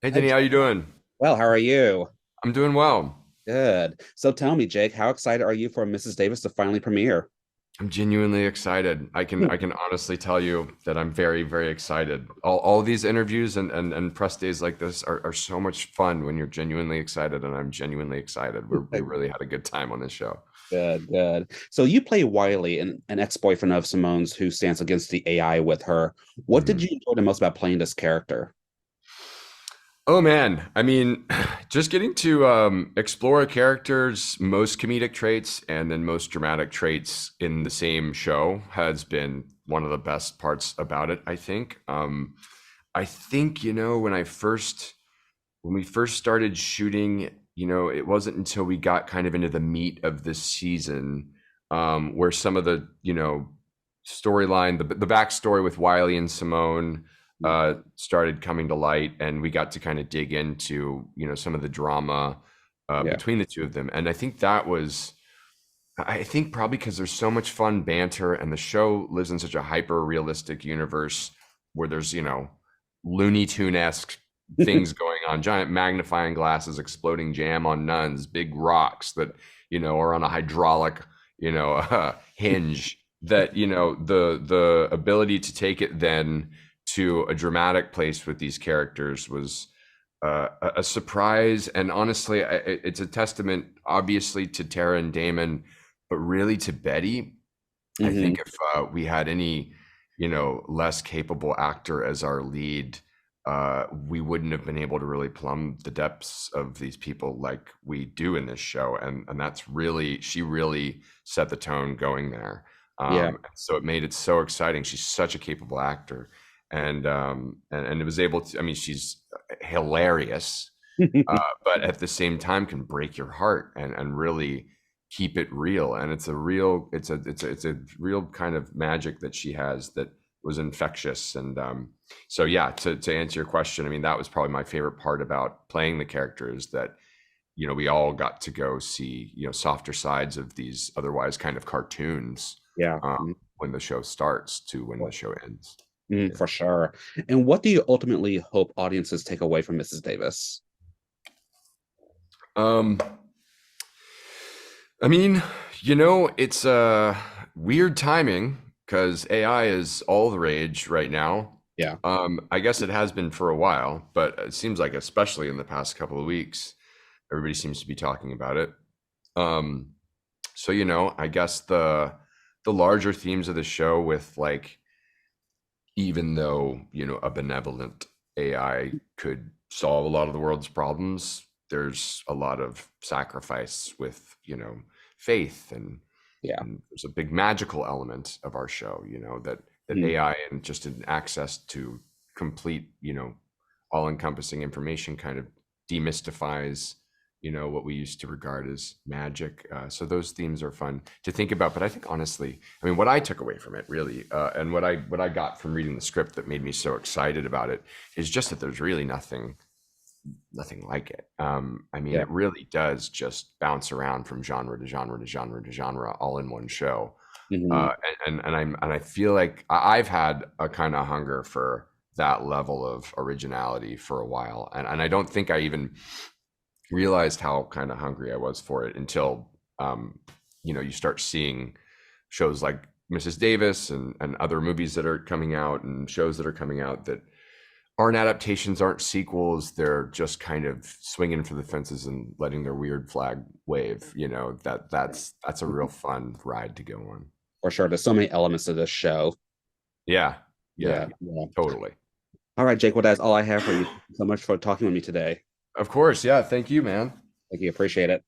Hey Hi, Denny, how Jake. you doing? Well, how are you? I'm doing well. Good. So tell me, Jake, how excited are you for Mrs. Davis to finally premiere? I'm genuinely excited. I can Hmm. I can honestly tell you that I'm very, very excited. All these interviews and press days like this are so much fun when you're genuinely excited, and I'm genuinely excited. We really had a good time on this show. Good, good. So you play Wiley, an ex-boyfriend of Simone's who stands against the AI with her. What did Mhm. you enjoy the most about playing this character? Oh man, I mean, just getting to explore a character's most comedic traits and then most dramatic traits in the same show has been one of the best parts about it, I think. I think, when we first started shooting, it wasn't until we got kind of into the meat of this season, where some of the, storyline, the backstory with Wiley and Simone started coming to light, and we got to kind of dig into, some of the drama Yeah. between the two of them. And I think probably because there's so much fun banter, and the show lives in such a hyper realistic universe where there's, Looney Tune-esque things going on, giant magnifying glasses, exploding jam on nuns, big rocks that, are on a hydraulic, hinge, that, the ability to take it then to a dramatic place with these characters was a surprise. And honestly, it's a testament, obviously, to Tara and Damon, but really to Betty. I Hmm. think if we had any, less capable actor as our lead, we wouldn't have been able to really plumb the depths of these people like we do in this show. And that's really, she really set the tone going there. Yeah. So it made it so exciting. She's such a capable actor. And it was able to, I mean, she's hilarious, but at the same time can break your heart and really keep it real. And it's a real kind of magic that she has that was infectious. And so yeah, to answer your question, I mean, that was probably my favorite part about playing the characters, that we all got to go see, softer sides of these otherwise kind of cartoons, Yeah. when the show starts to when the show ends. Yeah. For sure. And what do you ultimately hope audiences take away from Mrs. Davis? Um, I mean, it's weird timing because AI is all the rage right now. Yeah. I guess it has been for a while, but it seems like especially in the past couple of weeks, everybody seems to be talking about it. Um, so I guess the larger themes of the show, with like, even though, a benevolent AI could solve a lot of the world's problems, there's a lot of sacrifice with, faith, Yeah. and there's a big magical element of our show, that AI and just an access to complete, all-encompassing information kind of demystifies, what we used to regard as magic. So those themes are fun to think about. But I think honestly, I mean, what I took away from it really, and what I got from reading the script that made me so excited about it, is just that there's really nothing like it. I mean, Yeah. it really does just bounce around from genre to genre to genre to genre all in one show. Hmm. Uh, and I feel like I've had a kind of hunger for that level of originality for a while, and I don't think I even realized how kind of hungry I was for it until, you start seeing shows like Mrs. Davis, and other movies that are coming out, and shows that are coming out that aren't adaptations, aren't sequels. They're just kind of swinging for the fences and letting their weird flag wave. That's a real fun ride to go on. For sure. There's so many elements to this show. Yeah, yeah, Yeah. Yeah. totally. All right, Jake. Well, that's all I have for you. Thank you so much for talking with me today. Of course, yeah. Thank you, man. Thank you. Appreciate it.